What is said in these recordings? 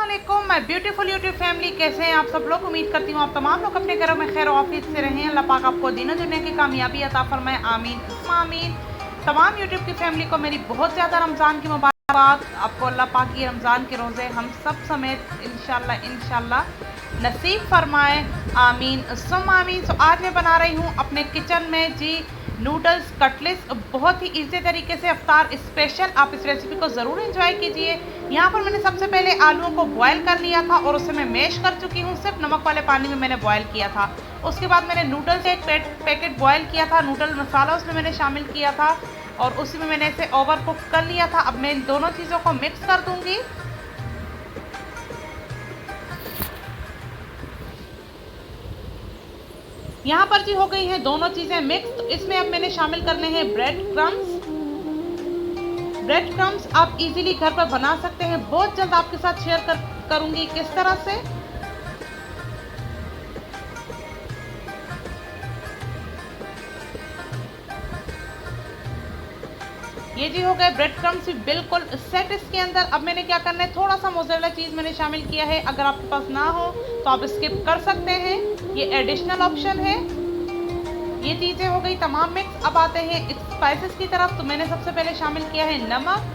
अस्सलामुअलैकुम my beautiful YouTube family, कैसे हैं आप सब लोग। उम्मीद करती हूँ आप तमाम लोग अपने घरों में खैर ऑफिस से रहें। अल्लाह पाक आपको दीनों दुनिया की कामयाबी अता फरमाए, आमीन आमीन। तमाम यूट्यूब की फैमिली को मेरी बहुत ज़्यादा रमज़ान की मुबारकबाद। आपको अल्लाह पाक की रमज़ान के रोज़े हम सब समेत इंशाल्लाह नसीब फरमाए, आमीन सुम आमीन। तो आज मैं बना रही हूँ अपने किचन में जी नूडल्स कटलेट्स, बहुत ही इजी तरीके से इफ्तार स्पेशल। आप इस रेसिपी को ज़रूर एंजॉय कीजिए। यहाँ पर मैंने सबसे पहले आलूओं को बॉयल कर लिया था और उसे मैं मैश कर चुकी हूँ, सिर्फ नमक वाले पानी में मैंने बॉयल किया था। उसके बाद मैंने नूडल्स एक पैकेट बॉयल किया था, नूडल मसाला उसमें मैंने शामिल किया था और उसी में मैंने इसे ओवर कुक कर लिया था। अब मैं इन दोनों चीज़ों को मिक्स कर दूँगी। यहाँ पर जी हो गई हैं दोनों चीज़ें मिक्स। तो इसमें अब मैंने शामिल करने हैं ब्रेड क्रम्स। ब्रेड क्रम्स आप इजीली घर पर बना सकते हैं, बहुत जल्द आपके साथ शेयर करूंगी किस तरह से। ये जी हो गए ब्रेड क्रम्स भी बिल्कुल सेट इसके अंदर। अब मैंने क्या करना है, थोड़ा सा मोज़रेला चीज़ मैंने शामिल किया है। अगर आपके पास ना हो तो आप स्किप कर सकते हैं, ये एडिशनल ऑप्शन है। ये चीज़ें हो गई तमाम मिक्स। अब आते हैं स्पाइसेस की तरफ। तो मैंने सबसे पहले शामिल किया है नमक,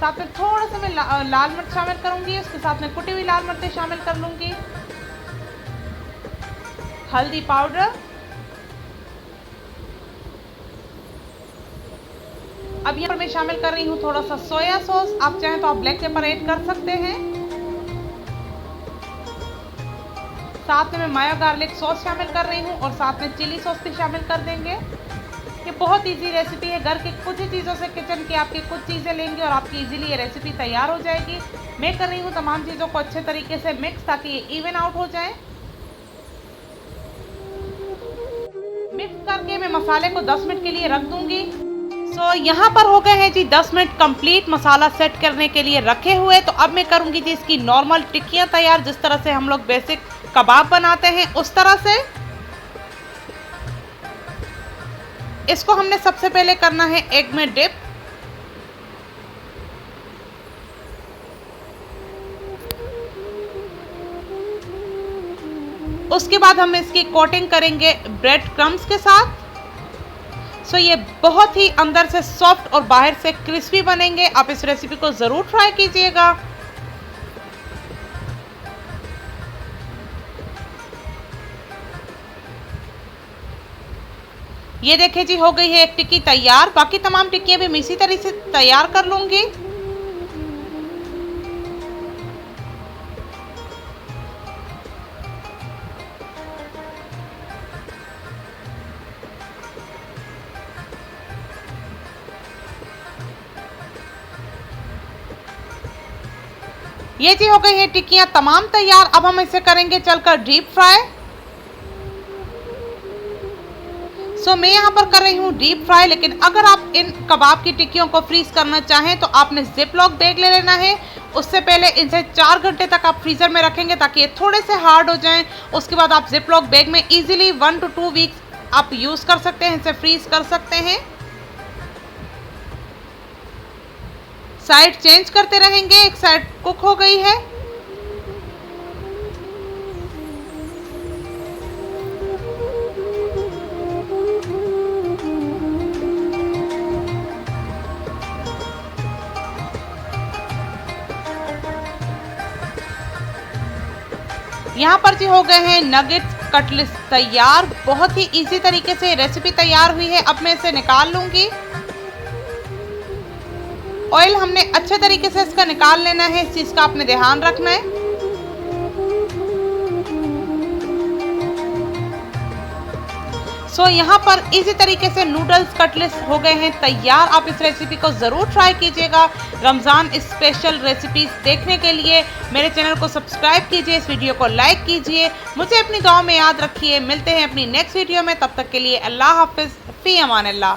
साथ में थोड़ा सा मैं लाल मिर्च शामिल करूंगी, उसके साथ में कुटी हुई लाल मिर्चें शामिल कर लूंगी, हल्दी पाउडर। अब यहाँ पर मैं शामिल कर रही हूँ थोड़ा सा सोया सॉस, आप चाहें तो आप ब्लैक पेपर ऐड कर सकते हैं। साथ में मैं मायो गार्लिक सॉस शामिल कर रही हूँ और साथ में चिली सॉस भी शामिल कर देंगे। ये बहुत इजी रेसिपी है, घर की कुछ ही चीज़ों से किचन की आपकी कुछ चीज़ें लेंगे और आपकी इजीली ये रेसिपी तैयार हो जाएगी। मैं कर रही हूँ तमाम चीज़ों को अच्छे तरीके से मिक्स, ताकि ये इवन आउट हो जाए। मिक्स करके मैं मसाले को 10 मिनट के लिए रख दूंगी। यहाँ पर हो गए हैं जी 10 मिनट कंप्लीट मसाला सेट करने के लिए रखे हुए। तो अब मैं करूंगी जी इसकी नॉर्मल टिक्कियाँ तैयार, जिस तरह से हम लोग बेसिक कबाब बनाते हैं उस तरह से। इसको हमने सबसे पहले करना है एग में डिप। उसके बाद हम इसकी कोटिंग करेंगे ब्रेड क्रम्स के साथ। ये बहुत ही अंदर से सॉफ्ट और बाहर से क्रिस्पी बनेंगे। आप इस रेसिपी को ज़रूर ट्राई कीजिएगा। ये देखिए जी हो गई है एक टिक्की तैयार। बाकी तमाम टिक्कियाँ भी मैं इसी तरह से तैयार कर लूँगी। ये जी हो गई है टिक्कियाँ तमाम तैयार। अब हम इसे करेंगे चलकर डीप फ्राई। मैं यहाँ पर कर रही हूँ डीप फ्राई, लेकिन अगर आप इन कबाब की टिक्कियों को फ्रीज करना चाहें तो आपने जिप लॉक बैग ले लेना है। उससे पहले इसे 4 घंटे तक आप फ्रीज़र में रखेंगे ताकि ये थोड़े से हार्ड हो जाएं। उसके बाद आप जिप लॉक बैग में इजीली 1 to 2 वीक्स आप यूज़ कर सकते हैं, इसे फ्रीज कर सकते हैं। साइड चेंज करते रहेंगे। एक साइड कुक हो गई है। यहाँ पर जी हो गए हैं नगेट्स कटलेट्स तैयार। बहुत ही इजी तरीके से रेसिपी तैयार हुई है। अब मैं इसे निकाल लूंगी। ऑयल हमने अच्छे तरीके से इसका निकाल लेना है, इस चीज़ का आपने ध्यान रखना है। यहाँ पर इसी तरीके से नूडल्स कटलेट्स हो गए हैं तैयार। आप इस रेसिपी को ज़रूर ट्राई कीजिएगा। रमज़ान स्पेशल रेसिपीज देखने के लिए मेरे चैनल को सब्सक्राइब कीजिए, इस वीडियो को लाइक कीजिए, मुझे अपनी दुआ में याद रखिए। मिलते हैं अपनी नेक्स्ट वीडियो में, तब तक के लिए अल्लाह हाफिज़, फ़ी अमान अल्लाह।